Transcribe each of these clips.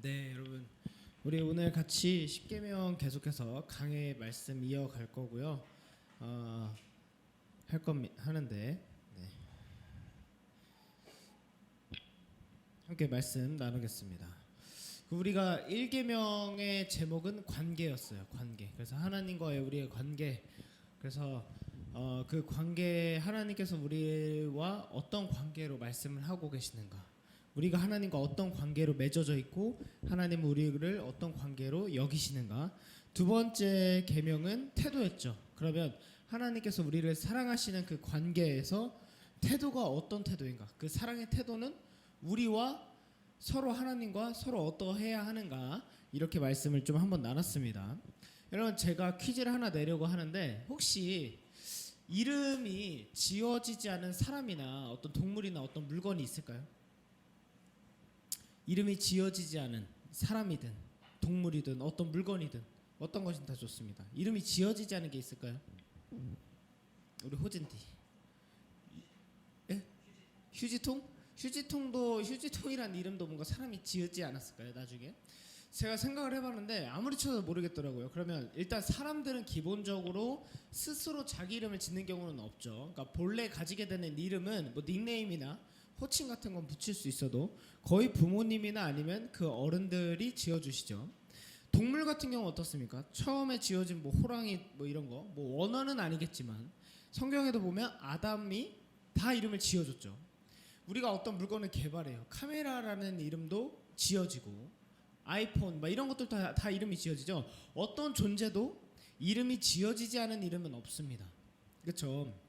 네, 여러분. 우리 오늘 같이 십계명 계속해서 강의 말씀 이어갈 거고요. 하는데 네. 함께 말씀 나누겠습니다. 우리가 1계명의 제목은 관계였어요. 관계. 그래서 하나님과의 우리의 관계. 그래서 그 관계, 하나님께서 우리와 어떤 관계로 말씀을 하고 계시는가, 우리가 하나님과 어떤 관계로 맺어져 있고 하나님은 우리를 어떤 관계로 여기시는가. 두 번째 계명은 태도였죠. 그러면 하나님께서 우리를 사랑하시는 그 관계에서 태도가 어떤 태도인가, 그 사랑의 태도는 우리와 서로 하나님과 서로 어떠해야 하는가, 이렇게 말씀을 좀 한번 나눴습니다. 여러분, 제가 퀴즈를 하나 내려고 하는데, 혹시 이름이 지어지지 않은 사람이나 어떤 동물이나 어떤 물건이 있을까요? 이름이 지어지지 않은 사람이든 동물이든 어떤 물건이든 어떤 것이든 다 좋습니다. 이름이 지어지지 않은 게 있을까요? 우리 호진디. 예? 휴지통? 휴지통이란 이름도 뭔가 사람이 지었지 않았을까요? 나중에 제가 생각을 해봤는데 아무리 쳐도 모르겠더라고요. 그러면 일단 사람들은 기본적으로 스스로 자기 이름을 짓는 경우는 없죠. 그러니까 본래 가지게 되는 이름은 뭐 닉네임이나 호칭 같은 건 붙일 수 있어도 거의 부모님이나 아니면 그 어른들이 지어주시죠. 동물 같은 경우 어떻습니까? 처음에 지어진 뭐 호랑이 뭐 이런 거, 뭐 원어는 아니겠지만 성경에도 보면 아담이 다 이름을 지어줬죠. 우리가 어떤 물건을 개발해요. 카메라라는 이름도 지어지고 아이폰 막 이런 것들 다 이름이 지어지죠. 어떤 존재도 이름이 지어지지 않은 이름은 없습니다. 그렇죠?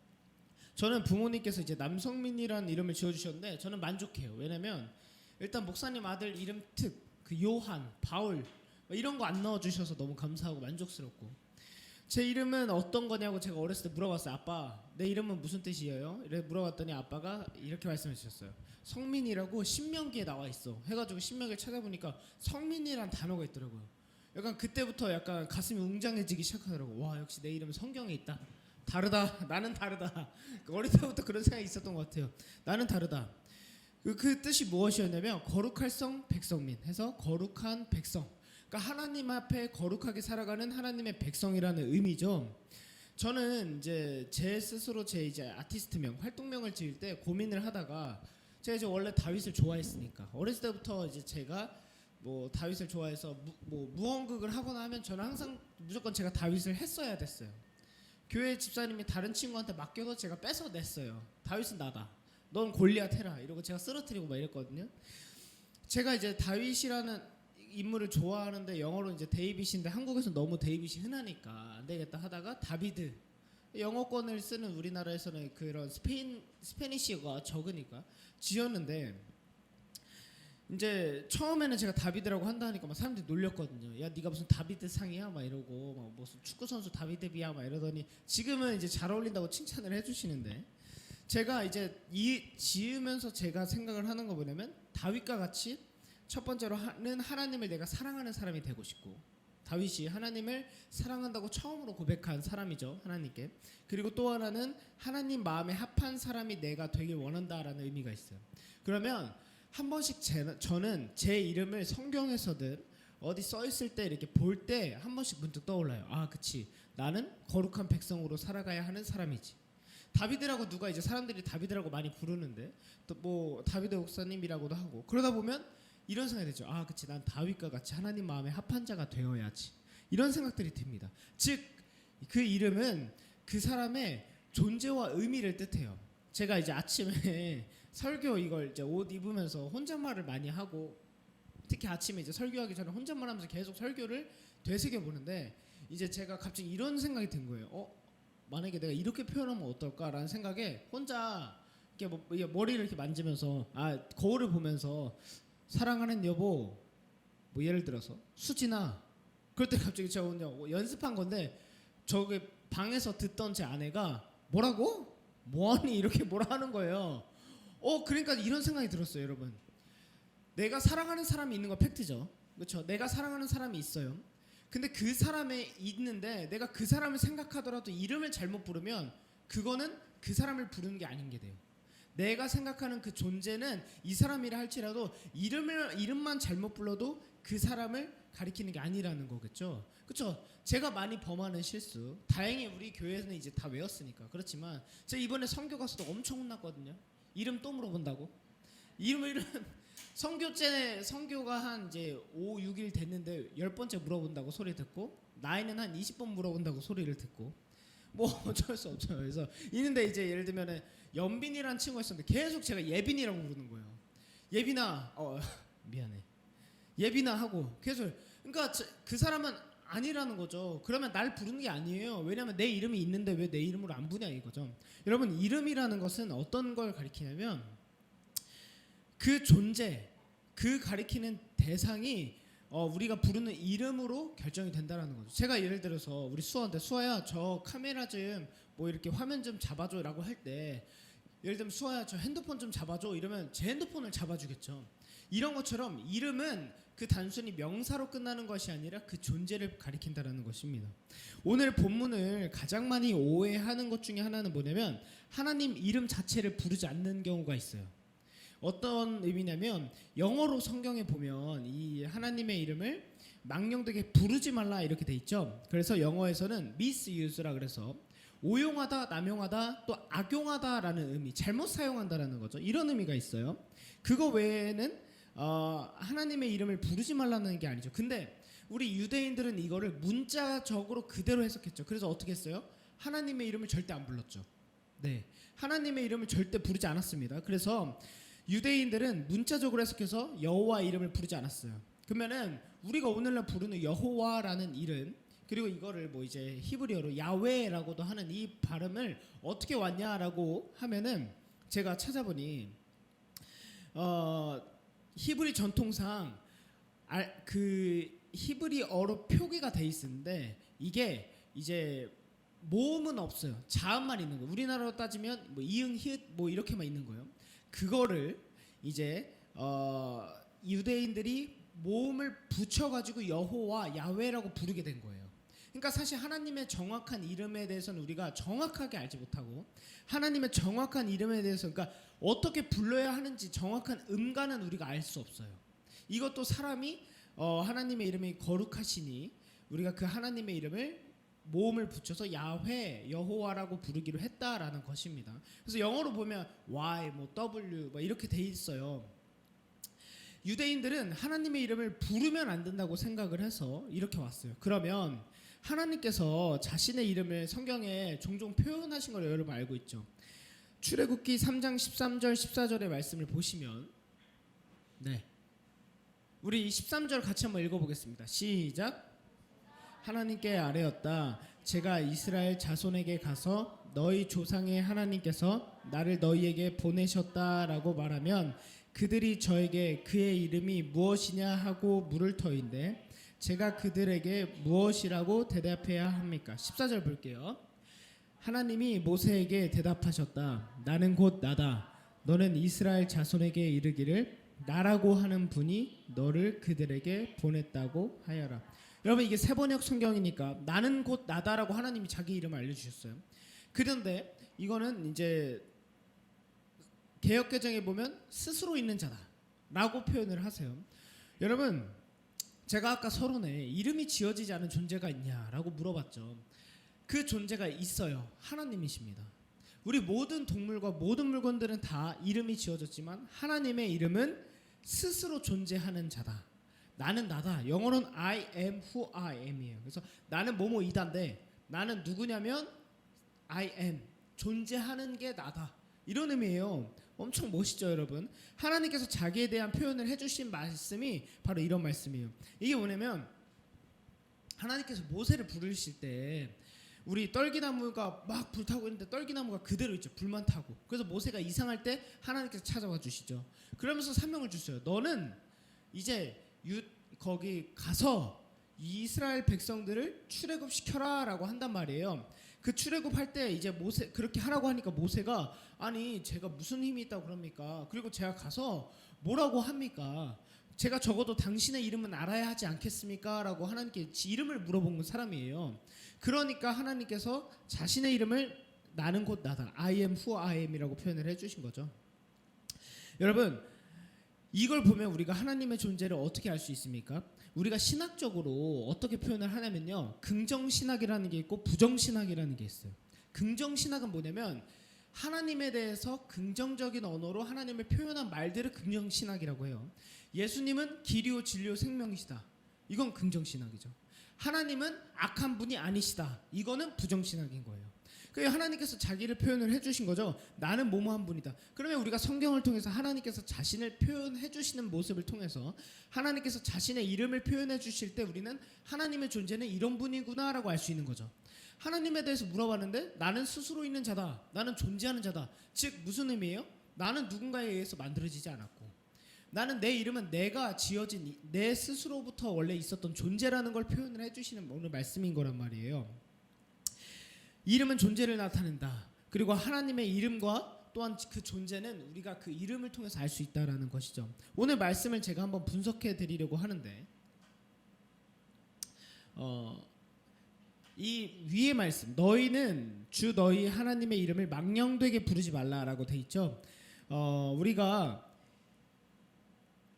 저는 부모님께서 이제 남성민이라는 이름을 지어주셨는데 저는 만족해요. 왜냐면 일단 목사님 아들 이름 그 요한, 바울 이런 거 안 넣어주셔서 너무 감사하고 만족스럽고, 제 이름은 어떤 거냐고 제가 어렸을 때 물어봤어요. 아빠, 내 이름은 무슨 뜻이에요? 이래 물어봤더니 아빠가 이렇게 말씀해 주셨어요. 성민이라고 신명기에 나와 있어. 해가지고 신명기를 찾아보니까 성민이란 단어가 있더라고요. 약간 그때부터 약간 가슴이 웅장해지기 시작하더라고요. 와, 역시 내 이름은 성경에 있다. 다르다. 나는 다르다. 어릴 때부터 그런 생각이 있었던 것 같아요. 나는 다르다. 그 뜻이 무엇이었냐면 거룩할 성 백성민 해서 거룩한 백성. 그러니까 하나님 앞에 거룩하게 살아가는 하나님의 백성이라는 의미죠. 저는 이제 제 스스로 제 이제 아티스트명, 활동명을 지을 때 고민을 하다가, 제가 이제 원래 다윗을 좋아했으니까 어렸을 때부터 이제 제가 뭐 다윗을 좋아해서 무언극을 하거나 하면 저는 항상 무조건 제가 다윗을 했어야 됐어요. 교회 집사님이 다른 친구한테 맡겨서 제가 뺏어냈어요. 다윗은 나다. 넌 골리앗 해라. 이러고 제가 쓰러뜨리고 막 이랬거든요. 제가 이제 다윗이라는 인물을 좋아하는데 영어로 이제 데이빗인데 한국에서 너무 데이빗이 흔하니까 안 되겠다 하다가 다비드, 영어권을 쓰는 우리나라에서는 그런 스페니쉬가 적으니까 지었는데, 이제 처음에는 제가 다비드라고 한다 하니까 막 사람들이 놀렸거든요. 야, 네가 무슨 다비드 상이야? 막 이러고, 막 무슨 축구 선수 다비드 비야? 막 이러더니 지금은 이제 잘 어울린다고 칭찬을 해주시는데, 제가 이제 지으면서 제가 생각을 하는 거 뭐냐면, 다윗과 같이 첫 번째로는 하나님을 내가 사랑하는 사람이 되고 싶고, 다윗이 하나님을 사랑한다고 처음으로 고백한 사람이죠, 하나님께. 그리고 또 하나는 하나님 마음에 합한 사람이 내가 되길 원한다라는 의미가 있어요. 그러면 한 번씩 저는 제 이름을 성경에서든 어디 써 있을 때 이렇게 볼 때 한 번씩 문득 떠올라요. 아, 그치, 나는 거룩한 백성으로 살아가야 하는 사람이지. 다비드라고 누가 이제 사람들이 다비드라고 많이 부르는데 또 뭐 다비드 목사님이라고도 하고, 그러다 보면 이런 생각이 들죠. 아, 그치, 난 다윗과 같이 하나님 마음에 합한 자가 되어야지. 이런 생각들이 듭니다. 즉, 그 이름은 그 사람의 존재와 의미를 뜻해요. 제가 이제 아침에 설교 이걸 이제 옷 입으면서 혼잣말을 많이 하고, 특히 아침에 이제 설교하기 전에 혼잣말하면서 계속 설교를 되새겨 보는데, 이제 제가 갑자기 이런 생각이 든 거예요. 만약에 내가 이렇게 표현하면 어떨까라는 생각에 혼자 이렇게 머리를 이렇게 만지면서, 거울을 보면서 사랑하는 여보, 뭐 예를 들어서 수진아, 그럴 때 갑자기 제가 혼자 연습한 건데, 저기 방에서 듣던 제 아내가 뭐라고? 뭐하니? 이렇게 뭐라 하는 거예요. 그러니까 이런 생각이 들었어요. 여러분, 내가 사랑하는 사람이 있는 건 팩트죠. 그렇죠? 내가 사랑하는 사람이 있어요. 근데 그 사람에 있는데 내가 그 사람을 생각하더라도 이름을 잘못 부르면 그거는 그 사람을 부르는 게 아닌 게 돼요. 내가 생각하는 그 존재는 이 사람이라 할지라도 이름만 잘못 불러도 그 사람을 가리키는 게 아니라는 거겠죠. 그렇죠? 제가 많이 범하는 실수. 다행히 우리 교회에서는 이제 다 외웠으니까. 그렇지만 제가 이번에 선교 가서도 엄청 혼났거든요. 이름 또 물어본다고. 이름 선교가 한 이제 5, 6일 됐는데 10번째 물어본다고 소리 듣고 나이는 한 20번 물어본다고 소리를 듣고 뭐 어쩔 수 없죠. 그래서 있는데 이제 예를 들면은 연빈이라는 친구가 있었는데 계속 제가 예빈이라고 부르는 거예요. 예빈아, 미안해. 예빈아 하고 계속. 그러니까 그 사람은 아니라는 거죠. 그러면 날 부르는 게 아니에요. 왜냐하면 내 이름이 있는데 왜 내 이름으로 안 부냐 이거죠. 여러분, 이름이라는 것은 어떤 걸 가리키냐면 그 존재, 그 가리키는 대상이 우리가 부르는 이름으로 결정이 된다라는 거죠. 제가 예를 들어서 우리 수아한테 수아야 저 카메라 좀 뭐 이렇게 화면 좀 잡아줘라고 할 때 예를 들면 수아야 저 핸드폰 좀 잡아줘 이러면 제 핸드폰을 잡아주겠죠. 이런 것처럼 이름은 그 단순히 명사로 끝나는 것이 아니라 그 존재를 가리킨다라는 것입니다. 오늘 본문을 가장 많이 오해하는 것 중에 하나는 뭐냐면 하나님 이름 자체를 부르지 않는 경우가 있어요. 어떤 의미냐면 영어로 성경에 보면 이 하나님의 이름을 망령되게 부르지 말라 이렇게 돼 있죠. 그래서 영어에서는 misuse라 그래서 오용하다, 남용하다, 또 악용하다라는 의미, 잘못 사용한다라는 거죠. 이런 의미가 있어요. 그거 외에는 하나님의 이름을 부르지 말라는 게 아니죠. 근데 우리 유대인들은 이거를 문자적으로 그대로 해석했죠. 그래서 어떻게 했어요? 하나님의 이름을 절대 안 불렀죠. 네, 하나님의 이름을 절대 부르지 않았습니다. 그래서 유대인들은 문자적으로 해석해서 여호와 이름을 부르지 않았어요. 그러면은 우리가 오늘날 부르는 여호와라는 이름, 그리고 이거를 뭐 이제 히브리어로 야훼라고도 하는 이 발음을 어떻게 왔냐라고 하면은 제가 찾아보니 히브리 전통상 그 히브리어로 표기가 돼 있는데 이게 이제 모음은 없어요. 자음만 있는 거예요. 우리나라로 따지면 뭐 이응 히읗 뭐 이렇게만 있는 거예요. 그거를 이제 유대인들이 모음을 붙여가지고 여호와 야훼라고 부르게 된 거예요. 그러니까 사실 하나님의 정확한 이름에 대해서는 우리가 정확하게 알지 못하고 하나님의 정확한 이름에 대해서 그러니까 어떻게 불러야 하는지 정확한 음가는 우리가 알 수 없어요. 이것도 사람이 하나님의 이름이 거룩하시니 우리가 그 하나님의 이름을 모음을 붙여서 야훼, 여호와라고 부르기로 했다라는 것입니다. 그래서 영어로 보면 Y, 뭐 W 뭐 이렇게 돼 있어요. 유대인들은 하나님의 이름을 부르면 안 된다고 생각을 해서 이렇게 왔어요. 그러면 하나님께서 자신의 이름을 성경에 종종 표현하신 걸 여러분 알고 있죠. 출애굽기 3장 13절 14절의 말씀을 보시면 네, 우리 13절 같이 한번 읽어보겠습니다. 시작. 하나님께 아뢰었다. 제가 이스라엘 자손에게 가서 너희 조상의 하나님께서 나를 너희에게 보내셨다라고 말하면 그들이 저에게 그의 이름이 무엇이냐 하고 물을 터인데 제가 그들에게 무엇이라고 대답해야 합니까? 14절 볼게요. 하나님이 모세에게 대답하셨다. 나는 곧 나다. 너는 이스라엘 자손에게 이르기를 나라고 하는 분이 너를 그들에게 보냈다고 하여라. 여러분, 이게 세번역 성경이니까 나는 곧 나다라고 하나님이 자기 이름을 알려주셨어요. 그런데 이거는 이제 개역개정에 보면 스스로 있는 자다라고 표현을 하세요. 여러분, 제가 아까 서론에 이름이 지어지지 않은 존재가 있냐라고 물어봤죠. 그 존재가 있어요. 하나님이십니다. 우리 모든 동물과 모든 물건들은 다 이름이 지어졌지만 하나님의 이름은 스스로 존재하는 자다. 나는 나다. 영어로는 I am who I am이에요. 그래서 나는 뭐뭐이다인데 나는 누구냐면 I am. 존재하는 게 나다. 이런 의미예요. 엄청 멋있죠, 여러분. 하나님께서 자기에 대한 표현을 해주신 말씀이 바로 이런 말씀이에요. 이게 뭐냐면 하나님께서 모세를 부르실 때 우리 떨기나무가 막 불타고 있는데 떨기나무가 그대로 있죠. 불만 타고. 그래서 모세가 이상할 때 하나님께서 찾아와 주시죠. 그러면서 사명을 주셔요. 너는 이제 거기 가서 이스라엘 백성들을 출애굽시켜라라고 한단 말이에요. 그 출애굽할 때 이제 모세 그렇게 하라고 하니까 모세가 아니 제가 무슨 힘이 있다고 그럽니까? 그리고 제가 가서 뭐라고 합니까? 제가 적어도 당신의 이름은 알아야 하지 않겠습니까? 라고 하나님께 이름을 물어본 사람이에요. 그러니까 하나님께서 자신의 이름을 나는 곧 나다. I am who I am이라고 표현을 해주신 거죠. 여러분, 이걸 보면 우리가 하나님의 존재를 어떻게 알 수 있습니까? 우리가 신학적으로 어떻게 표현을 하냐면요, 긍정신학이라는 게 있고 부정신학이라는 게 있어요. 긍정신학은 뭐냐면 하나님에 대해서 긍정적인 언어로 하나님을 표현한 말들을 긍정신학이라고 해요. 예수님은 길이요 진리요 생명이시다. 이건 긍정신학이죠. 하나님은 악한 분이 아니시다. 이거는 부정신학인 거예요. 그러니까 하나님께서 자기를 표현을 해주신 거죠. 나는 뭐뭐한 분이다. 그러면 우리가 성경을 통해서 하나님께서 자신을 표현해 주시는 모습을 통해서 하나님께서 자신의 이름을 표현해 주실 때 우리는 하나님의 존재는 이런 분이구나라고 알 수 있는 거죠. 하나님에 대해서 물어봤는데 나는 스스로 있는 자다. 나는 존재하는 자다. 즉 무슨 의미예요? 나는 누군가에 의해서 만들어지지 않았고, 나는 내 이름은 내가 지어진 내 스스로부터 원래 있었던 존재라는 걸 표현을 해주시는 오늘 말씀인 거란 말이에요. 이름은 존재를 나타낸다. 그리고 하나님의 이름과 또한 그 존재는 우리가 그 이름을 통해서 알 수 있다라는 것이죠. 오늘 말씀을 제가 한번 분석해 드리려고 하는데, 이 위의 말씀, 너희는 주 너희 하나님의 이름을 망령되게 부르지 말라라고 돼 있죠. 우리가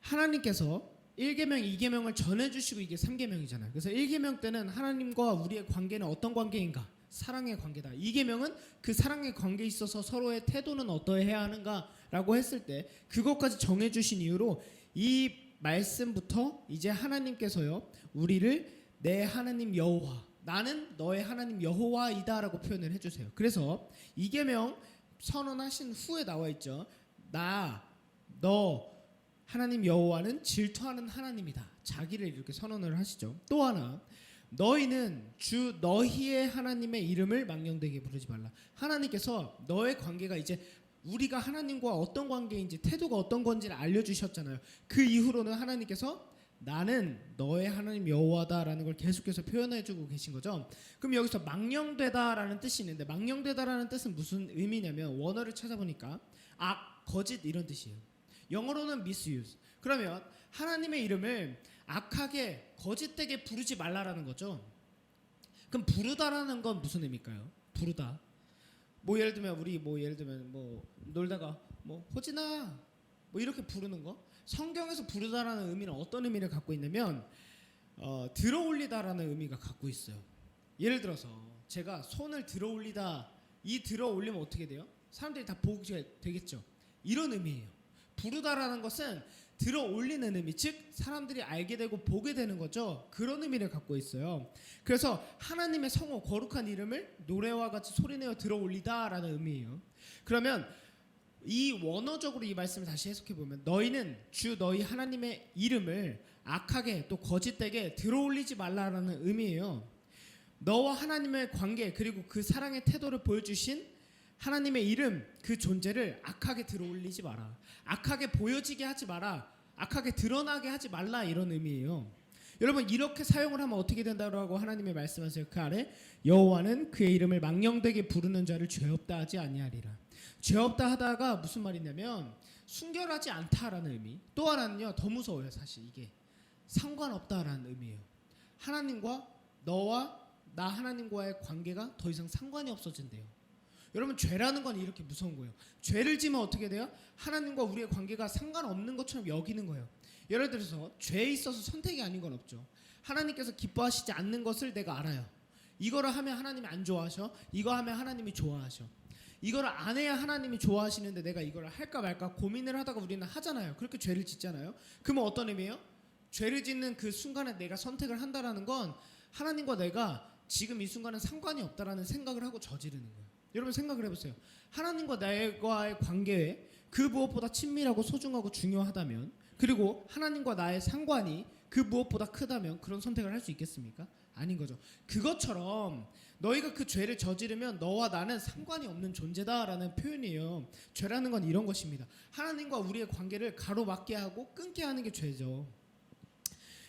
하나님께서 1계명, 2계명을 전해주시고 이게 3계명이잖아요. 그래서 1계명 때는 하나님과 우리의 관계는 어떤 관계인가? 사랑의 관계다. 2계명은 그 사랑의 관계에 있어서 서로의 태도는 어떠해야 하는가라고 했을 때 그것까지 정해주신 이유로 이 말씀부터 이제 하나님께서요, 우리를 내 하나님 여호와, 나는 너의 하나님 여호와이다라고 표현을 해주세요. 그래서 2계명 선언하신 후에 나와 있죠. 너 하나님 여호와는 질투하는 하나님이다. 자기를 이렇게 선언을 하시죠. 또 하나, 너희는 주 너희의 하나님의 이름을 망령되게 부르지 말라. 하나님께서 너의 관계가 이제 우리가 하나님과 어떤 관계인지 태도가 어떤 건지를 알려주셨잖아요. 그 이후로는 하나님께서 나는 너의 하나님 여호와다라는 걸 계속해서 표현해주고 계신 거죠. 그럼 여기서 망령되다라는 뜻이 있는데, 망령되다라는 뜻은 무슨 의미냐면 원어를 찾아보니까 악, 거짓 이런 뜻이에요. 영어로는 misuse. 그러면 하나님의 이름을 악하게 거짓되게 부르지 말라라는 거죠. 그럼 부르다라는 건 무슨 의미일까요? 부르다. 뭐 예를 들면 우리 놀다가 호진아 뭐 이렇게 부르는 거. 성경에서 부르다라는 의미는 어떤 의미를 갖고 있냐면 들어올리다라는 의미가 갖고 있어요. 예를 들어서 제가 손을 들어올리다, 이 들어올리면 어떻게 돼요? 사람들이 다 보게 되겠죠. 이런 의미예요. 부르다라는 것은 들어올리는 의미, 즉 사람들이 알게 되고 보게 되는 거죠. 그런 의미를 갖고 있어요. 그래서 하나님의 성호 거룩한 이름을 노래와 같이 소리내어 들어올리다라는 의미예요. 그러면 이 원어적으로 이 말씀을 다시 해석해 보면, 너희는 주 너희 하나님의 이름을 악하게 또 거짓되게 들어올리지 말라라는 의미예요. 너와 하나님의 관계 그리고 그 사랑의 태도를 보여주신 하나님의 이름, 그 존재를 악하게 들어올리지 마라. 악하게 보여지게 하지 마라. 악하게 드러나게 하지 말라, 이런 의미예요. 여러분, 이렇게 사용을 하면 어떻게 된다고 하나님이 말씀하세요. 그 아래 여호와는 그의 이름을 망령되게 부르는 자를 죄 없다 하지 아니하리라. 죄 없다 하다가 무슨 말이냐면 순결하지 않다라는 의미. 또 하나는요, 더 무서워요. 사실 이게 상관없다라는 의미예요. 하나님과 너와 나 하나님과의 관계가 더 이상 상관이 없어진대요. 여러분, 죄라는 건 이렇게 무서운 거예요. 죄를 지면 어떻게 돼요? 하나님과 우리의 관계가 상관없는 것처럼 여기는 거예요. 예를 들어서 죄에 있어서 선택이 아닌 건 없죠. 하나님께서 기뻐하시지 않는 것을 내가 알아요. 이거를 하면 하나님이 안 좋아하셔. 이거 하면 하나님이 좋아하셔. 이거를 안 해야 하나님이 좋아하시는데 내가 이거를 할까 말까 고민을 하다가 우리는 하잖아요. 그렇게 죄를 짓잖아요. 그러면 어떤 의미예요? 죄를 짓는 그 순간에 내가 선택을 한다라는 건 하나님과 내가 지금 이 순간은 상관이 없다라는 생각을 하고 저지르는 거예요. 여러분, 생각을 해보세요. 하나님과 나와의 관계에 그 무엇보다 친밀하고 소중하고 중요하다면, 그리고 하나님과 나의 상관이 그 무엇보다 크다면 그런 선택을 할 수 있겠습니까? 아닌 거죠. 그것처럼 너희가 그 죄를 저지르면 너와 나는 상관이 없는 존재다라는 표현이에요. 죄라는 건 이런 것입니다. 하나님과 우리의 관계를 가로막게 하고 끊게 하는 게 죄죠.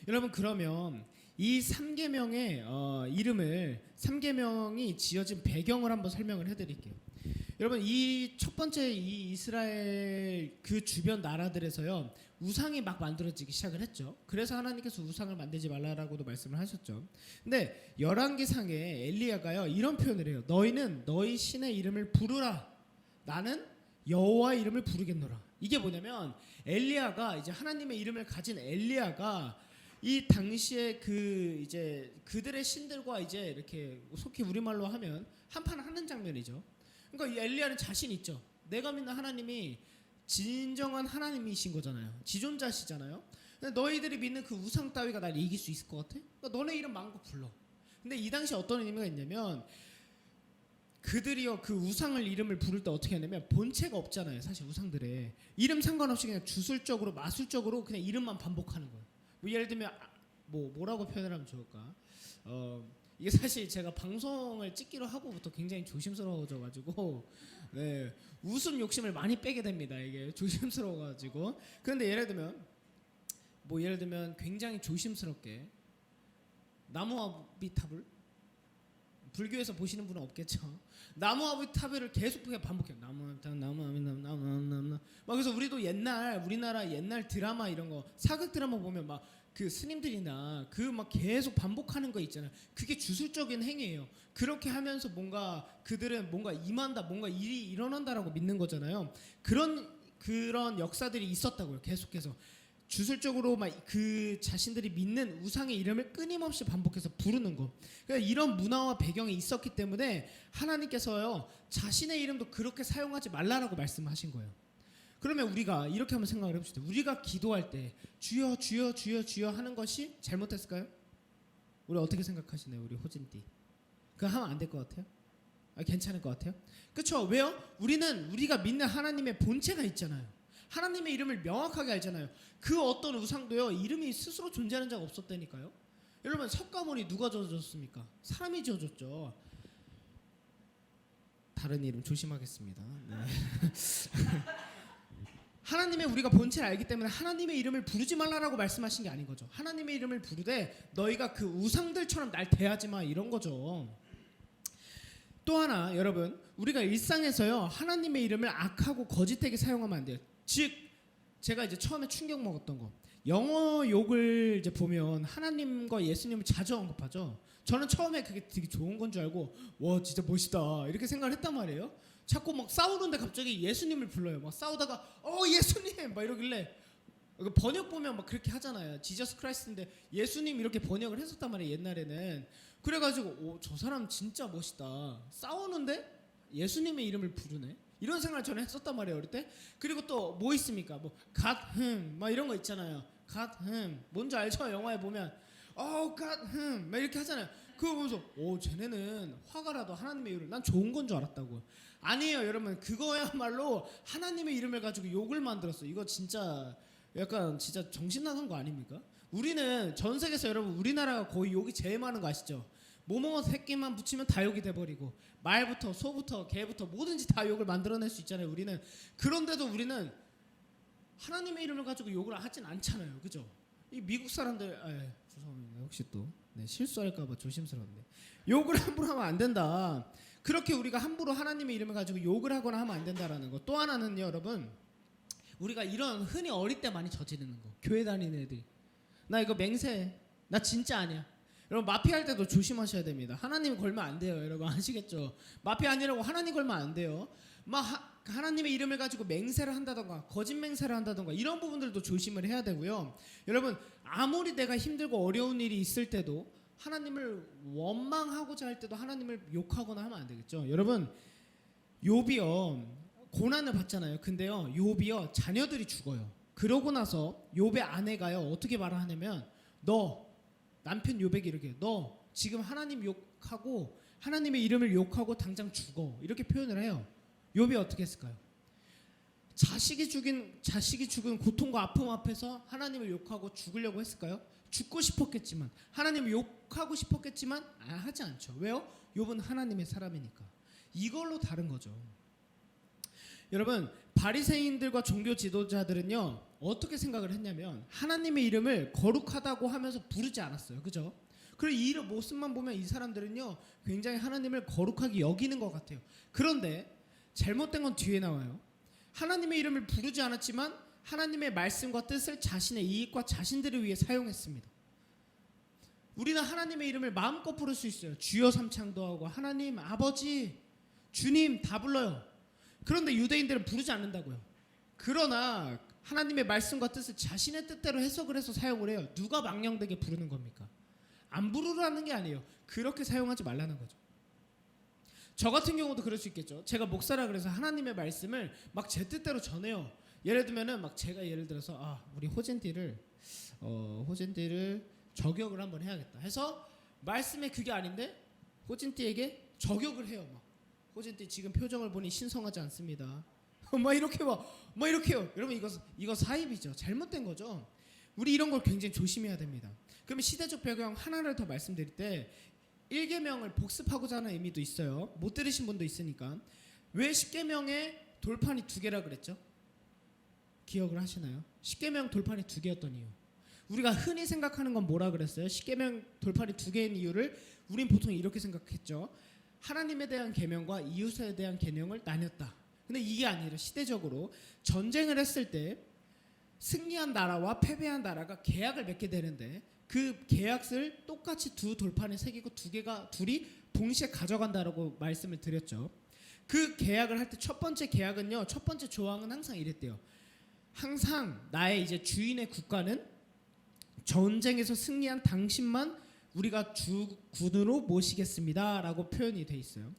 여러분, 그러면 이 3계명의 이름을, 3계명이 지어진 배경을 한번 설명을 해드릴게요. 여러분 이 첫 번째 이 이스라엘 그 주변 나라들에서요 우상이 막 만들어지기 시작을 했죠. 그래서 하나님께서 우상을 만들지 말라라고도 말씀을 하셨죠. 근데 열왕기상에 엘리야가요 이런 표현을 해요. 너희는 너희 신의 이름을 부르라. 나는 여호와 이름을 부르겠노라. 이게 뭐냐면 엘리야가 이제 하나님의 이름을 가진 엘리야가 이 당시에 그 이제 그들의 신들과 이제 이렇게 속히 우리말로 하면 한판 하는 장면이죠. 그러니까 이 엘리야는 자신 있죠. 내가 믿는 하나님이 진정한 하나님이신 거잖아요. 지존자시잖아요. 근데 너희들이 믿는 그 우상 따위가 날 이길 수 있을 것 같아? 그러니까 너네 이름 마음껏 불러. 근데 이 당시 어떤 의미가 있냐면 그들이요 그 우상을 이름을 부를 때 어떻게 하냐면 본체가 없잖아요. 사실 우상들의 이름 상관없이 그냥 주술적으로 마술적으로 그냥 이름만 반복하는 거예요. 뭐 예를 들면 뭐라고 표현을 하면 좋을까? 이게 사실 제가 방송을 찍기로 하고부터 굉장히 조심스러워져가지고 네, 웃음 욕심을 많이 빼게 됩니다. 이게 조심스러워가지고. 그런데 예를 들면 굉장히 조심스럽게 나무아비타불 불교에서 보시는 분은 없겠죠. 나무아비타불을 계속 그냥 반복해요. 나무. 막 그래서 우리도 우리나라 옛날 드라마 이런 거 사극 드라마 보면 막 그 스님들이나 그 막 계속 반복하는 거 있잖아요. 그게 주술적인 행위예요. 그렇게 하면서 뭔가 그들은 뭔가 임한다, 뭔가 일이 일어난다라고 믿는 거잖아요. 그런 역사들이 있었다고요. 계속해서 주술적으로 막 그 자신들이 믿는 우상의 이름을 끊임없이 반복해서 부르는 거. 그러니까 이런 문화와 배경이 있었기 때문에 하나님께서요 자신의 이름도 그렇게 사용하지 말라라고 말씀하신 거예요. 그러면 우리가 이렇게 한번 생각을 해봅시다. 우리가 기도할 때 주여 주여 주여 주여 하는 것이 잘못했을까요? 우리 어떻게 생각하시나요? 우리 호진띠 그거 하면 안 될 것 같아요? 괜찮을 것 같아요? 그렇죠? 왜요? 우리가 믿는 하나님의 본체가 있잖아요. 하나님의 이름을 명확하게 알잖아요. 그 어떤 우상도요 이름이 스스로 존재하는 자가 없었다니까요. 여러분 석가모니 누가 지어줬습니까? 사람이 지어줬죠. 다른 이름 조심하겠습니다. 네. 하나님의 우리가 본체를 알기 때문에 하나님의 이름을 부르지 말라라고 말씀하신 게 아닌 거죠. 하나님의 이름을 부르되 너희가 그 우상들처럼 날 대하지 마 이런 거죠. 또 하나 여러분 우리가 일상에서요 하나님의 이름을 악하고 거짓되게 사용하면 안 돼요. 즉 제가 이제 처음에 충격 먹었던 거 영어 욕을 이제 보면 하나님과 예수님을 자주 언급하죠. 저는 처음에 그게 되게 좋은 건 줄 알고 와 진짜 멋있다 이렇게 생각을 했단 말이에요. 자꾸 막 싸우는데 갑자기 예수님을 불러요. 막 싸우다가 예수님 막 이러길래 번역 보면 막 그렇게 하잖아요. 지저스 크라이스트인데 예수님 이렇게 번역을 했었단 말이에요. 옛날에는. 그래가지고 저 사람 진짜 멋있다. 싸우는데 예수님의 이름을 부르네. 이런 생각을 저는 했었단 말이에요. 어릴 때. 그리고 또 뭐 있습니까? 뭐 God Him 막 이런 거 있잖아요. God Him 뭔지 알죠? 영화에 보면 God Him 막 이렇게 하잖아요. 그거 보면서 쟤네는 화가 나도 하나님의 이름을 난 좋은 건 줄 알았다고. 아니에요 여러분. 그거야말로 하나님의 이름을 가지고 욕을 만들었어. 이거 진짜 약간 진짜 정신 나간 거 아닙니까? 우리는 전 세계에서 여러분 우리나라가 거의 욕이 제일 많은 거 아시죠? 뭐뭐 새끼만 붙이면 다 욕이 돼버리고 말부터 소부터 개부터 뭐든지 다 욕을 만들어낼 수 있잖아요. 우리는. 그런데도 우리는 하나님의 이름을 가지고 욕을 하진 않잖아요. 그죠? 이 미국 사람들 죄송합니다. 혹시 또 실수할까봐 조심스러운데 욕을 함부로 하면 안 된다. 그렇게 우리가 함부로 하나님의 이름을 가지고 욕을 하거나 하면 안 된다라는 거. 또 하나는요 여러분 우리가 이런 흔히 어릴 때 많이 저지르는 거. 교회 다니는 애들 나 이거 맹세해. 나 진짜 아니야. 여러분 마피아 할 때도 조심하셔야 됩니다. 하나님 걸면 안 돼요. 여러분 아시겠죠? 마피아 아니라고 하나님 걸면 안 돼요. 하나님의 이름을 가지고 맹세를 한다던가 거짓 맹세를 한다던가 이런 부분들도 조심을 해야 되고요. 여러분 아무리 내가 힘들고 어려운 일이 있을 때도 하나님을 원망하고자 할 때도 하나님을 욕하거나 하면 안 되겠죠. 여러분 욥이요 고난을 받잖아요. 근데요 욥이요 자녀들이 죽어요. 그러고 나서 욥의 아내가요 어떻게 말을 하냐면 너 남편 욥에게 이렇게 너 지금 하나님 욕하고 하나님의 이름을 욕하고 당장 죽어 이렇게 표현을 해요. 욥이 어떻게 했을까요? 자식이 죽은 고통과 아픔 앞에서 하나님을 욕하고 죽으려고 했을까요? 죽고 싶었겠지만 하나님을 욕하고 싶었겠지만 하지 않죠. 왜요? 욥은 하나님의 사람이니까. 이걸로 다른 거죠. 여러분 바리새인들과 종교 지도자들은요 어떻게 생각을 했냐면 하나님의 이름을 거룩하다고 하면서 부르지 않았어요. 그죠? 그리고 이 모습만 보면 이 사람들은요 굉장히 하나님을 거룩하게 여기는 것 같아요. 그런데 잘못된 건 뒤에 나와요. 하나님의 이름을 부르지 않았지만 하나님의 말씀과 뜻을 자신의 이익과 자신들을 위해 사용했습니다. 우리는 하나님의 이름을 마음껏 부를 수 있어요. 주여 삼창도 하고 하나님, 아버지, 주님 다 불러요. 그런데 유대인들은 부르지 않는다고요. 그러나 하나님의 말씀과 뜻을 자신의 뜻대로 해석을 해서 사용을 해요. 누가 망령되게 부르는 겁니까? 안 부르라는 게 아니에요. 그렇게 사용하지 말라는 거죠. 저 같은 경우도 그럴 수 있겠죠. 제가 목사라 그래서 하나님의 말씀을 막 제 뜻대로 전해요. 예를 들면은 막 제가 예를 들어서 우리 호젠디를 저격을 한번 해야겠다 해서 말씀에 그게 아닌데 호젠디에게 저격을 해요. 막 호젠디 지금 표정을 보니 신성하지 않습니다. 막 이렇게요. 여러분 이거 사입이죠. 잘못된 거죠. 우리 이런 걸 굉장히 조심해야 됩니다. 그러면 시대적 배경 하나를 더 말씀드릴 때 1계명을 복습하고자 하는 의미도 있어요. 못 들으신 분도 있으니까. 왜 10계명의 돌판이 2개라 그랬죠? 기억을 하시나요? 10계명 돌판이 2개였던 이유. 우리가 흔히 생각하는 건 뭐라 그랬어요? 10계명 돌판이 2개인 이유를 우린 보통 이렇게 생각했죠. 하나님에 대한 계명과 이웃에 대한 계명을 나눴다. 근데 이게 아니라 시대적으로 전쟁을 했을 때 승리한 나라와 패배한 나라가 계약을 맺게 되는데 그 계약을 똑같이 2 돌판에 새기고 둘이 동시에 가져간다라고 말씀을 드렸죠. 그 계약을 할 때 첫 번째 계약은요, 첫 번째 조항은 항상 이랬대요. 항상 나의 이제 주인의 국가는 전쟁에서 승리한 당신만 우리가 주군으로 모시겠습니다라고 표현이 돼 있어요.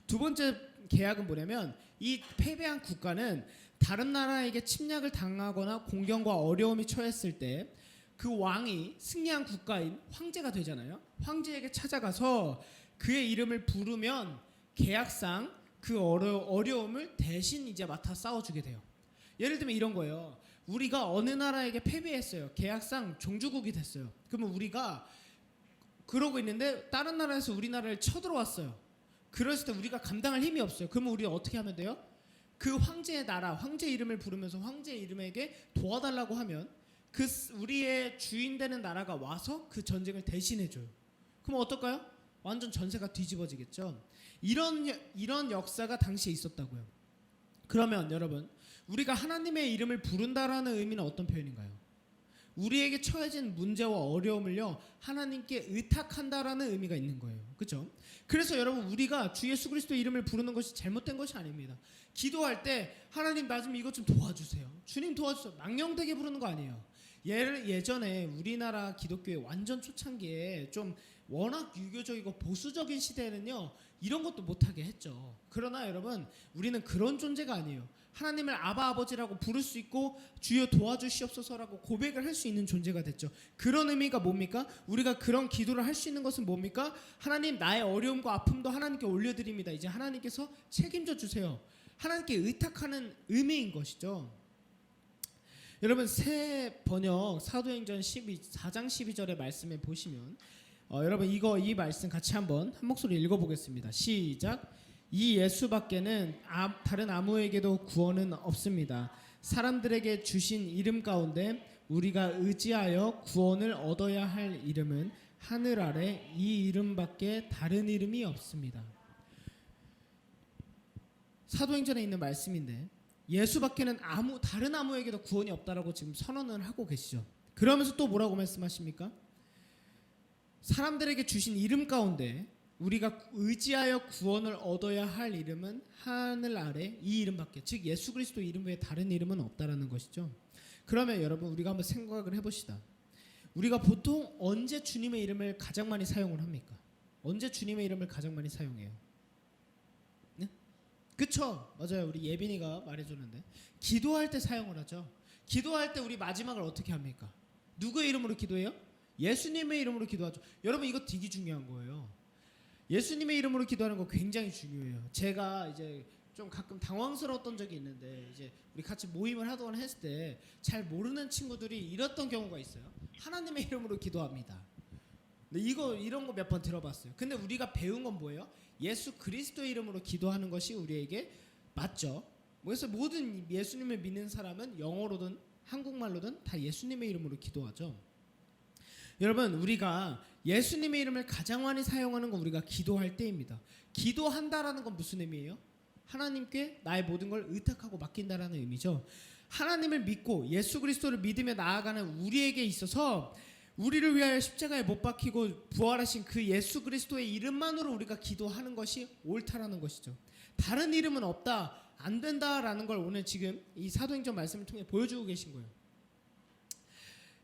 두 번째 계약은 뭐냐면 이 패배한 국가는 다른 나라에게 침략을 당하거나 공경과 어려움이 처했을 때 그 왕이 승리한 국가인 황제가 되잖아요. 황제에게 찾아가서 그의 이름을 부르면 계약상 그 어려움을 대신 이제 맡아 싸워주게 돼요. 예를 들면 이런 거예요. 우리가 어느 나라에게 패배했어요. 계약상 종주국이 됐어요. 그러면 우리가 그러고 있는데 다른 나라에서 우리나라를 쳐들어왔어요. 그랬을 때 우리가 감당할 힘이 없어요. 그러면 우리가 어떻게 하면 돼요? 그 황제의 나라, 황제 이름을 부르면서 황제 이름에게 도와달라고 하면 그 우리의 주인 되는 나라가 와서 그 전쟁을 대신해줘요. 그럼 어떨까요? 완전 전세가 뒤집어지겠죠. 이런 역사가 당시에 있었다고요. 그러면 여러분, 우리가 하나님의 이름을 부른다라는 의미는 어떤 표현인가요? 우리에게 처해진 문제와 어려움을요, 하나님께 의탁한다라는 의미가 있는 거예요. 그렇죠? 그래서 여러분, 우리가 주 예수 그리스도의 이름을 부르는 것이 잘못된 것이 아닙니다. 기도할 때 하나님 나 좀 이것 좀 도와주세요. 주님 도와주세요. 망령되게 부르는 거 아니에요. 예전에 우리나라 기독교의 완전 초창기에 좀 워낙 유교적이고 보수적인 시대에는요, 이런 것도 못하게 했죠. 그러나 여러분, 우리는 그런 존재가 아니에요. 하나님을 아바 아버지라고 부를 수 있고 주여 도와주시옵소서라고 고백을 할 수 있는 존재가 됐죠. 그런 의미가 뭡니까? 우리가 그런 기도를 할 수 있는 것은 뭡니까? 하나님, 나의 어려움과 아픔도 하나님께 올려드립니다. 이제 하나님께서 책임져 주세요. 하나님께 의탁하는 의미인 것이죠. 여러분, 새 번역 사도행전 4장 12절의 말씀에 보시면 여러분 이 말씀 같이 한 목소리 읽어보겠습니다. 시작. 이 예수밖에는 다른 아무에게도 구원은 없습니다. 사람들에게 주신 이름 가운데 우리가 의지하여 구원을 얻어야 할 이름은 하늘 아래 이 이름밖에 다른 이름이 없습니다. 사도행전에 있는 말씀인데 예수밖에는 다른 아무에게도 구원이 없다라고 지금 선언을 하고 계시죠. 그러면서 또 뭐라고 말씀하십니까? 사람들에게 주신 이름 가운데 우리가 의지하여 구원을 얻어야 할 이름은 하늘 아래 이 이름밖에, 즉 예수 그리스도 이름 외에 다른 이름은 없다라는 것이죠. 그러면 여러분, 우리가 한번 생각을 해봅시다. 우리가 보통 언제 주님의 이름을 가장 많이 사용을 합니까? 언제 주님의 이름을 가장 많이 사용해요? 네? 그쵸? 맞아요. 우리 예빈이가 말해줬는데 기도할 때 사용을 하죠. 기도할 때 우리 마지막을 어떻게 합니까? 누구의 이름으로 기도해요? 예수님의 이름으로 기도하죠. 여러분, 이거 되게 중요한 거예요. 예수님의 이름으로 기도하는 거 굉장히 중요해요. 제가 이제 좀 가끔 당황스러웠던 적이 있는데, 이제 우리 같이 모임을 하거나 했을 때 잘 모르는 친구들이 이랬던 경우가 있어요. 하나님의 이름으로 기도합니다. 근데 이런 거 몇 번 들어봤어요. 근데 우리가 배운 건 뭐예요? 예수 그리스도의 이름으로 기도하는 것이 우리에게 맞죠. 그래서 모든 예수님을 믿는 사람은 영어로든 한국말로든 다 예수님의 이름으로 기도하죠. 여러분, 우리가 예수님의 이름을 가장 많이 사용하는 건 우리가 기도할 때입니다. 기도한다라는 건 무슨 의미예요? 하나님께 나의 모든 걸 의탁하고 맡긴다라는 의미죠. 하나님을 믿고 예수 그리스도를 믿으며 나아가는 우리에게 있어서 우리를 위하여 십자가에 못 박히고 부활하신 그 예수 그리스도의 이름만으로 우리가 기도하는 것이 옳다라는 것이죠. 다른 이름은 없다, 안 된다라는 걸 오늘 지금 이 사도행전 말씀을 통해 보여주고 계신 거예요.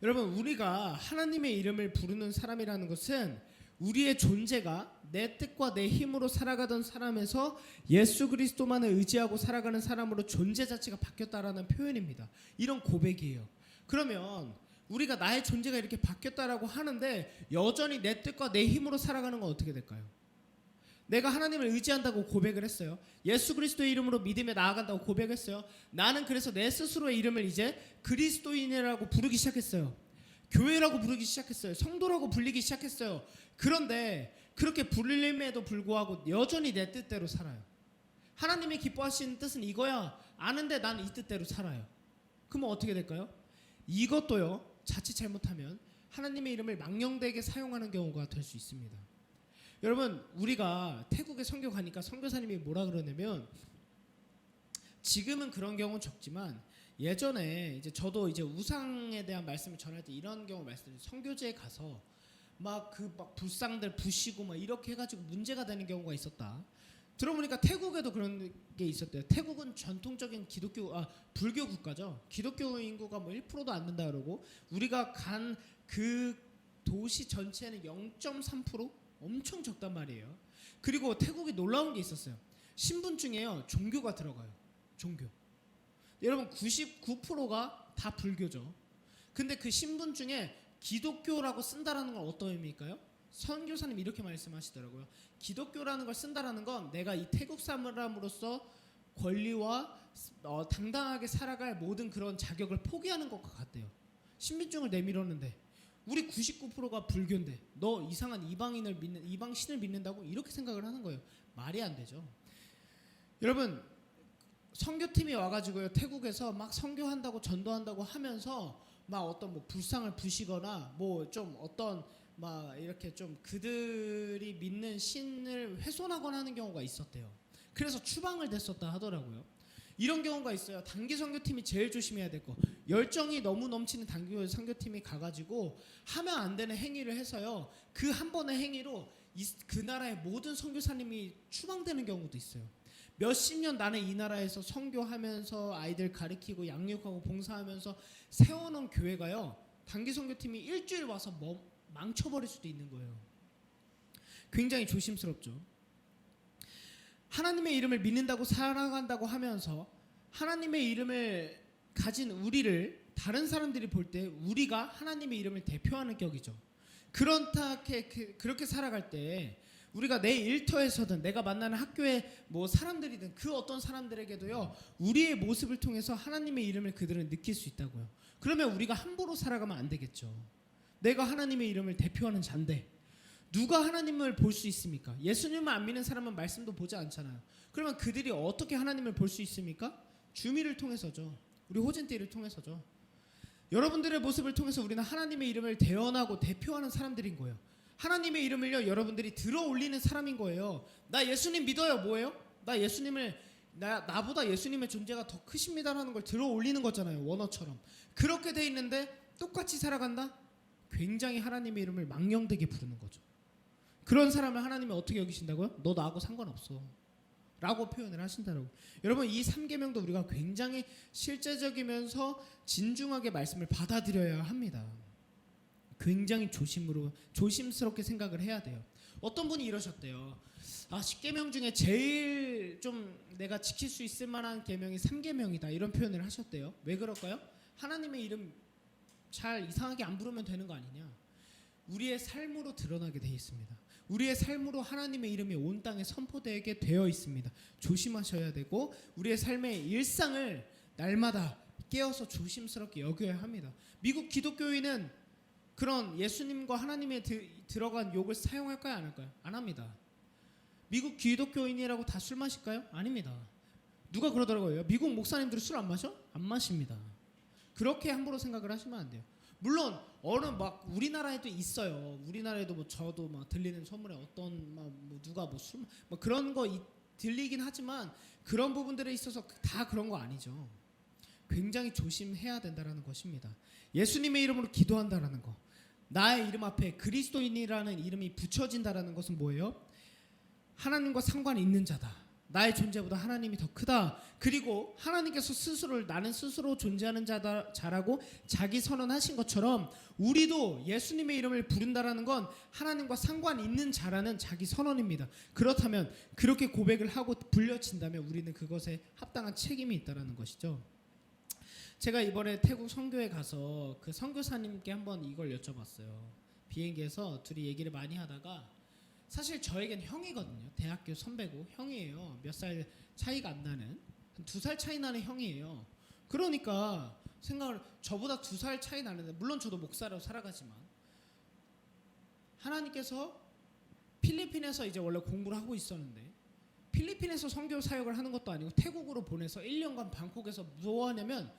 여러분, 우리가 하나님의 이름을 부르는 사람이라는 것은 우리의 존재가 내 뜻과 내 힘으로 살아가던 사람에서 예수 그리스도만을 의지하고 살아가는 사람으로 존재 자체가 바뀌었다라는 표현입니다. 이런 고백이에요. 그러면 우리가 나의 존재가 이렇게 바뀌었다라고 하는데 여전히 내 뜻과 내 힘으로 살아가는 건 어떻게 될까요? 내가 하나님을 의지한다고 고백을 했어요. 예수 그리스도의 이름으로 믿음에 나아간다고 고백했어요. 나는 그래서 내 스스로의 이름을 이제 그리스도인이라고 부르기 시작했어요. 교회라고 부르기 시작했어요. 성도라고 불리기 시작했어요. 그런데 그렇게 부르림에도 불구하고 여전히 내 뜻대로 살아요. 하나님이 기뻐하시는 뜻은 이거야 아는데 난 이 뜻대로 살아요. 그러면 어떻게 될까요? 이것도요, 자칫 잘못하면 하나님의 이름을 망령되게 사용하는 경우가 될 수 있습니다. 여러분, 우리가 태국에 선교 가니까 선교사님이 뭐라 그러냐면, 지금은 그런 경우는 적지만 예전에 이제 저도 이제 우상에 대한 말씀을 전할 때 이런 경우 말씀드려요. 선교지에 가서 막 불상들 부시고 막 이렇게 해가지고 문제가 되는 경우가 있었다. 들어보니까 태국에도 그런 게 있었대요. 태국은 전통적인 불교 국가죠. 기독교 인구가 뭐 1%도 안 된다 그러고, 우리가 간 그 도시 전체는 0.3%? 엄청 적단 말이에요. 그리고 태국이 놀라운 게 있었어요. 신분증에요, 종교가 들어가요. 종교. 여러분, 99%가 다 불교죠. 근데 그 신분증에 기독교라고 쓴다라는 건 어떤 의미일까요? 선교사님 이렇게 말씀하시더라고요. 기독교라는 걸 쓴다라는 건 내가 이 태국 사람으로서 권리와 당당하게 살아갈 모든 그런 자격을 포기하는 것과 같대요. 신분증을 내밀었는데 우리 99%가 불교인데 너 이상한 이방신을 믿는다고 이렇게 생각을 하는 거예요. 말이 안 되죠. 여러분, 선교팀이 와가지고요, 태국에서 막 선교한다고 전도한다고 하면서 막 어떤 뭐 불상을 부시거나 뭐 좀 어떤 막 이렇게 좀 그들이 믿는 신을 훼손하거나 하는 경우가 있었대요. 그래서 추방을 됐었다 하더라고요. 이런 경우가 있어요. 단기 선교팀이 제일 조심해야 될 거. 열정이 너무 넘치는 단기 선교팀이 가가지고 하면 안 되는 행위를 해서요, 그 한 번의 행위로 그 나라의 모든 선교사님이 추방되는 경우도 있어요. 몇십 년 나는 이 나라에서 선교하면서 아이들 가르치고 양육하고 봉사하면서 세워놓은 교회가요, 단기 선교팀이 일주일 와서 망쳐버릴 수도 있는 거예요. 굉장히 조심스럽죠. 하나님의 이름을 믿는다고 살아간다고 하면서 하나님의 이름을 가진 우리를 다른 사람들이 볼 때 우리가 하나님의 이름을 대표하는 격이죠. 그렇게 살아갈 때 우리가 내 일터에서든 내가 만나는 학교의 뭐 사람들이든 그 어떤 사람들에게도요, 우리의 모습을 통해서 하나님의 이름을 그들은 느낄 수 있다고요. 그러면 우리가 함부로 살아가면 안 되겠죠. 내가 하나님의 이름을 대표하는 자인데 누가 하나님을 볼 수 있습니까? 예수님을 안 믿는 사람은 말씀도 보지 않잖아요. 그러면 그들이 어떻게 하나님을 볼 수 있습니까? 주미를 통해서죠. 우리 호진띠를 통해서죠. 여러분들의 모습을 통해서 우리는 하나님의 이름을 대언하고 대표하는 사람들인 거예요. 하나님의 이름을요, 여러분들이 들어 올리는 사람인 거예요. 나 예수님 믿어요. 뭐예요? 나보다 예수님의 존재가 더 크십니다라는 걸 들어 올리는 거잖아요. 원어처럼. 그렇게 돼 있는데 똑같이 살아간다? 굉장히 하나님의 이름을 망령되게 부르는 거죠. 그런 사람을 하나님이 어떻게 여기신다고요? 너 나하고 상관없어 라고 표현을 하신다고. 여러분, 이 3계명도 우리가 굉장히 실제적이면서 진중하게 말씀을 받아들여야 합니다. 굉장히 조심스럽게 생각을 해야 돼요. 어떤 분이 이러셨대요. 10계명 중에 제일 좀 내가 지킬 수 있을 만한 계명이 3계명이다, 이런 표현을 하셨대요. 왜 그럴까요? 하나님의 이름 잘 이상하게 안 부르면 되는 거 아니냐. 우리의 삶으로 드러나게 되어 있습니다. 우리의 삶으로 하나님의 이름이 온 땅에 선포되게 되어 있습니다. 조심하셔야 되고 우리의 삶의 일상을 날마다 깨어서 조심스럽게 여겨야 합니다. 미국 기독교인은 그런 예수님과 하나님에 들어간 욕을 사용할까요? 안 할까요? 안 합니다. 미국 기독교인이라고 다 술 마실까요? 아닙니다. 누가 그러더라고요. 미국 목사님들이 술 안 마셔? 안 마십니다. 그렇게 함부로 생각을 하시면 안 돼요. 물론 우리나라에도 있어요. 우리나라에도 뭐 저도 막 들리는 소문에 어떤 누가 술 그런 거 들리긴 하지만 그런 부분들에 있어서 다 그런 거 아니죠. 굉장히 조심해야 된다는 것입니다. 예수님의 이름으로 기도한다라는 거, 나의 이름 앞에 그리스도인이라는 이름이 붙여진다라는 것은 뭐예요? 하나님과 상관이 있는 자다. 나의 존재보다 하나님이 더 크다. 그리고 하나님께서 스스로를 나는 스스로 존재하는 자라고 자기 선언하신 것처럼 우리도 예수님의 이름을 부른다라는 건 하나님과 상관이 있는 자라는 자기 선언입니다. 그렇다면 그렇게 고백을 하고 불려진다면 우리는 그것에 합당한 책임이 있다라는 것이죠. 제가 이번에 태국 선교에 가서 그 선교사님께 한번 이걸 여쭤봤어요. 비행기에서 둘이 얘기를 많이 하다가 사실 저에겐 형이거든요. 대학교 선배고 형이에요. 몇 살 차이가 안 나는, 한 2살 차이 나는 형이에요. 그러니까 생각을, 저보다 2살 차이 나는데, 물론 저도 목사로 살아가지만 하나님께서 필리핀에서 이제 원래 공부를 하고 있었는데 필리핀에서 선교 사역을 하는 것도 아니고 태국으로 보내서 1년간 방콕에서 뭐 하냐면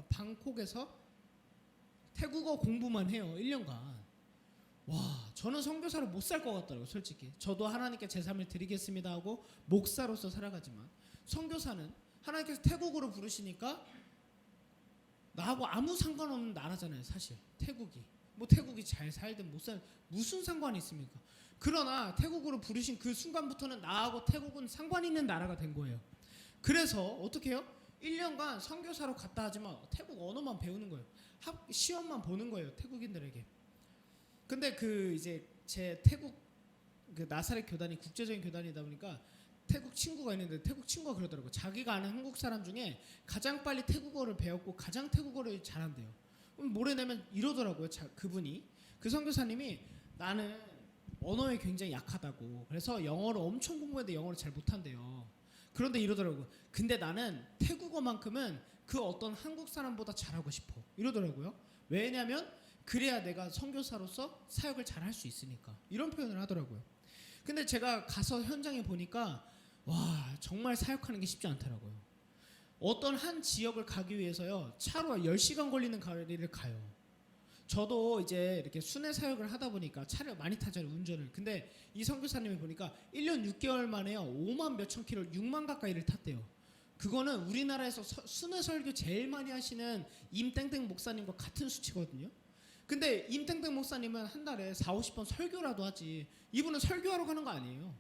방콕에서 태국어 공부만 해요. 1년간. 와, 저는 선교사로 못 살 것 같더라고요. 솔직히 저도 하나님께 제 삶을 드리겠습니다 하고 목사로서 살아가지만, 선교사는 하나님께서 태국으로 부르시니까 나하고 아무 상관없는 나라잖아요. 사실 태국이 뭐 태국이 잘 살든 못 살든 무슨 상관이 있습니까? 그러나 태국으로 부르신 그 순간부터는 나하고 태국은 상관 있는 나라가 된 거예요. 그래서 어떻게 해요? 1년간 선교사로 갔다 하지만 태국 언어만 배우는 거예요. 시험만 보는 거예요, 태국인들에게. 근데 그 이제 제 태국 그 나사렛 교단이 국제적인 교단이다 보니까 태국 친구가 있는데 태국 친구가 그러더라고요. 자기가 아는 한국 사람 중에 가장 빨리 태국어를 배웠고 가장 태국어를 잘한대요. 그럼 모래내면 이러더라고요. 그분이, 그 선교사님이, 나는 언어에 굉장히 약하다고, 그래서 영어를 엄청 공부했는데 영어를 잘 못한대요. 그런데 이러더라고요. 근데 나는 태국어만큼은 그 어떤 한국 사람보다 잘하고 싶어, 이러더라고요. 왜냐면 그래야 내가 선교사로서 사역을 잘 할 수 있으니까, 이런 표현을 하더라고요. 근데 제가 가서 현장에 보니까 와, 정말 사역하는 게 쉽지 않더라고요. 어떤 한 지역을 가기 위해서요, 차로 10시간 걸리는 거리를 가요. 저도 이제 이렇게 순회 사역을 하다 보니까 차를 많이 타잖아요, 운전을. 근데 이 선교사님이 보니까 1년 6개월 만에요 5만 몇천 킬로, 6만 가까이를 탔대요. 그거는 우리나라에서 순회 설교 제일 많이 하시는 임땡땡 목사님과 같은 수치거든요. 근데 임땡땡 목사님은 한 달에 40-50번 설교라도 하지, 이분은 설교하러 가는 거 아니에요.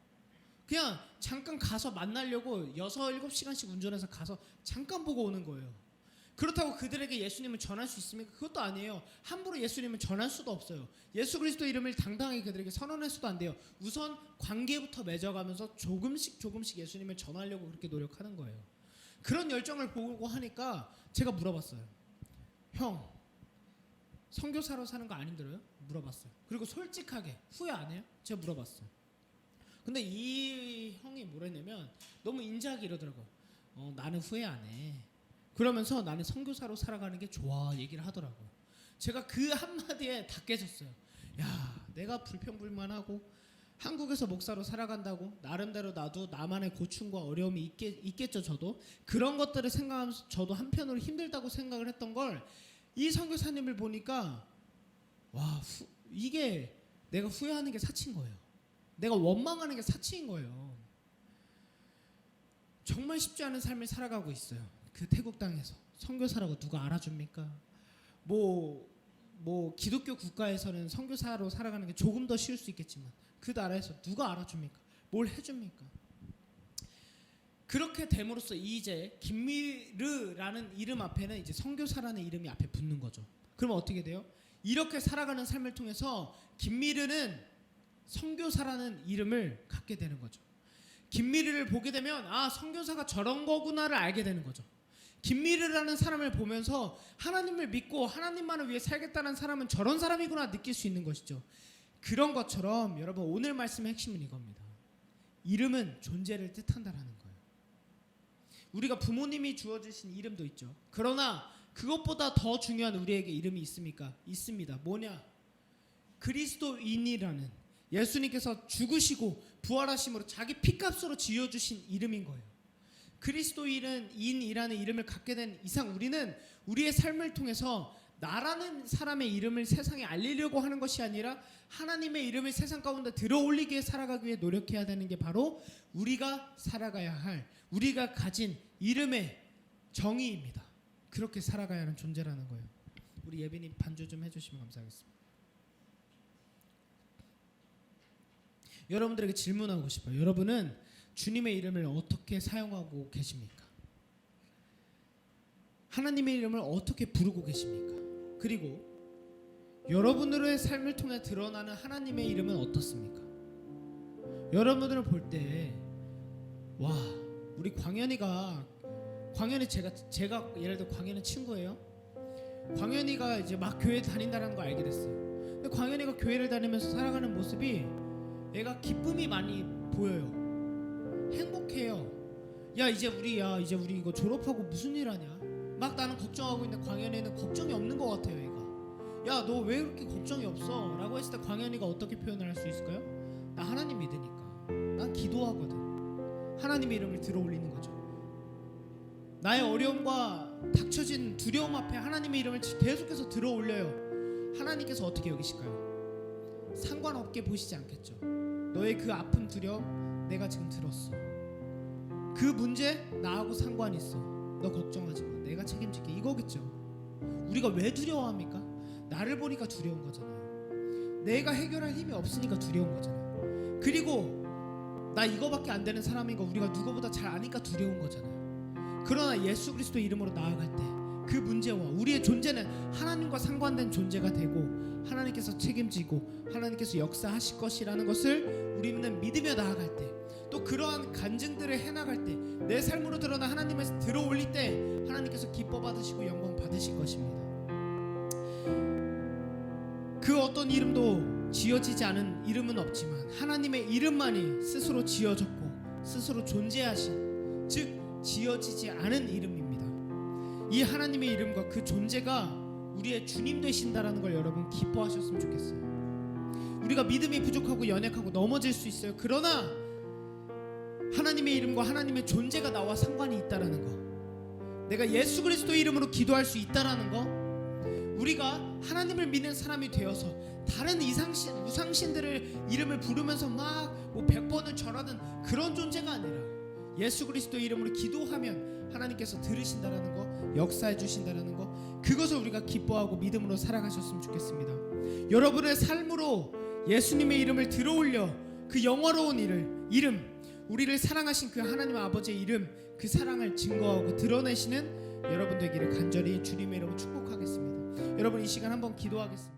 그냥 잠깐 가서 만나려고 6-7시간씩 운전해서 가서 잠깐 보고 오는 거예요. 그렇다고 그들에게 예수님을 전할 수 있습니까? 그것도 아니에요. 함부로 예수님을 전할 수도 없어요. 예수 그리스도 이름을 당당하게 그들에게 선언할 수도 안 돼요. 우선 관계부터 맺어가면서 조금씩 예수님을 전하려고 그렇게 노력하는 거예요. 그런 열정을 보고 하니까 제가 물어봤어요. 형, 선교사로 사는 거 안 힘들어요? 물어봤어요. 그리고 솔직하게 후회 안 해요? 제가 물어봤어요. 근데 이 형이 뭐랬냐면 너무 인자하게 이러더라고요. 나는 후회 안 해. 그러면서 나는 선교사로 살아가는 게 좋아 얘기를 하더라고요. 제가 그 한마디에 다 깨졌어요. 야, 내가 불평불만하고 한국에서 목사로 살아간다고 나름대로 나도 나만의 고충과 어려움이 있겠죠. 저도 그런 것들을 생각하면서 저도 한편으로 힘들다고 생각을 했던 걸 이 선교사님을 보니까 와, 이게 내가 후회하는 게 사치인 거예요. 내가 원망하는 게 사치인 거예요. 정말 쉽지 않은 삶을 살아가고 있어요. 그 태국 땅에서 선교사라고 누가 알아줍니까? 뭐 기독교 국가에서는 선교사로 살아가는 게 조금 더 쉬울 수 있겠지만 그 나라에서 누가 알아줍니까? 뭘 해줍니까? 그렇게 됨으로써 이제 김미르라는 이름 앞에는 이제 선교사라는 이름이 앞에 붙는 거죠. 그러면 어떻게 돼요? 이렇게 살아가는 삶을 통해서 김미르는 선교사라는 이름을 갖게 되는 거죠. 김미르를 보게 되면 아, 선교사가 저런 거구나를 알게 되는 거죠. 김미르라는 사람을 보면서 하나님을 믿고 하나님만을 위해 살겠다는 사람은 저런 사람이구나 느낄 수 있는 것이죠. 그런 것처럼 여러분, 오늘 말씀의 핵심은 이겁니다. 이름은 존재를 뜻한다라는 거예요. 우리가 부모님이 주어주신 이름도 있죠. 그러나 그것보다 더 중요한 우리에게 이름이 있습니까? 있습니다. 뭐냐? 그리스도인이라는, 예수님께서 죽으시고 부활하심으로 자기 피값으로 지어주신 이름인 거예요. 그리스도인이라는 이름을 갖게 된 이상 우리는 우리의 삶을 통해서 나라는 사람의 이름을 세상에 알리려고 하는 것이 아니라 하나님의 이름을 세상 가운데 들어올리기 위해 살아가기 위해 노력해야 되는 게 바로 우리가 살아가야 할, 우리가 가진 이름의 정의입니다. 그렇게 살아가야 하는 존재라는 거예요. 우리 예빈이 반주 좀 해주시면 감사하겠습니다. 여러분들에게 질문하고 싶어요. 여러분은 주님의 이름을 어떻게 사용하고 계십니까? 하나님의 이름을 어떻게 부르고 계십니까? 그리고 여러분들의 삶을 통해 드러나는 하나님의 이름은 어떻습니까? 여러분들을 볼 때 와, 우리 광현이 제가 예를 들어 광현은 친구예요. 광현이가 이제 막 교회 다닌다는 거 알게 됐어요. 근데 광현이가 교회를 다니면서 살아가는 모습이 얘가 기쁨이 많이 보여요. 행복해요. 이제 우리 이거 졸업하고 무슨 일 하냐? 막 나는 걱정하고 있는데 광현이는 걱정이 없는 것 같아요. 얘가 야, 너 왜 그렇게 걱정이 없어? 라고 했을 때 광현이가 어떻게 표현을 할 수 있을까요? 나 하나님 믿으니까. 난 기도하거든. 하나님의 이름을 들어올리는 거죠. 나의 어려움과 닥쳐진 두려움 앞에 하나님의 이름을 계속해서 들어올려요. 하나님께서 어떻게 여기실까요? 상관없게 보시지 않겠죠. 너의 그 아픔 두려움 내가 지금 들었어. 그 문제 나하고 상관이 있어. 너 걱정하지 마. 내가 책임질게. 이거겠죠. 우리가 왜 두려워합니까? 나를 보니까 두려운 거잖아요. 내가 해결할 힘이 없으니까 두려운 거잖아요. 그리고 나 이거밖에 안 되는 사람인 거 우리가 누구보다 잘 아니까 두려운 거잖아요. 그러나 예수 그리스도 이름으로 나아갈 때 그 문제와 우리의 존재는 하나님과 상관된 존재가 되고 하나님께서 책임지고 하나님께서 역사하실 것이라는 것을 우리는 믿으며 나아갈 때, 또 그러한 간증들을 해나갈 때, 내 삶으로 드러나 하나님을 들어올릴 때 하나님께서 기뻐 받으시고 영광 받으실 것입니다. 그 어떤 이름도 지어지지 않은 이름은 없지만 하나님의 이름만이 스스로 지어졌고 스스로 존재하신, 즉 지어지지 않은 이름입니다. 이 하나님의 이름과 그 존재가 우리의 주님 되신다라는 걸 여러분 기뻐하셨으면 좋겠어요. 우리가 믿음이 부족하고 연약하고 넘어질 수 있어요. 그러나 하나님의 이름과 하나님의 존재가 나와 상관이 있다라는 거, 내가 예수 그리스도 이름으로 기도할 수 있다라는 거, 우리가 하나님을 믿는 사람이 되어서 다른 우상신들을 이름을 부르면서 막 100번을 절하는 그런 존재가 아니라 예수 그리스도 이름으로 기도하면 하나님께서 들으신다라는 거, 역사해 주신다라는 거, 그것을 우리가 기뻐하고 믿음으로 살아가셨으면 좋겠습니다. 여러분의 삶으로 예수님의 이름을 들어올려 그 영화로운 이름, 우리를 사랑하신 그 하나님 아버지의 이름, 그 사랑을 증거하고 드러내시는 여러분 되기를 간절히 주님의 이름으로 축복하겠습니다. 여러분 이 시간 한번 기도하겠습니다.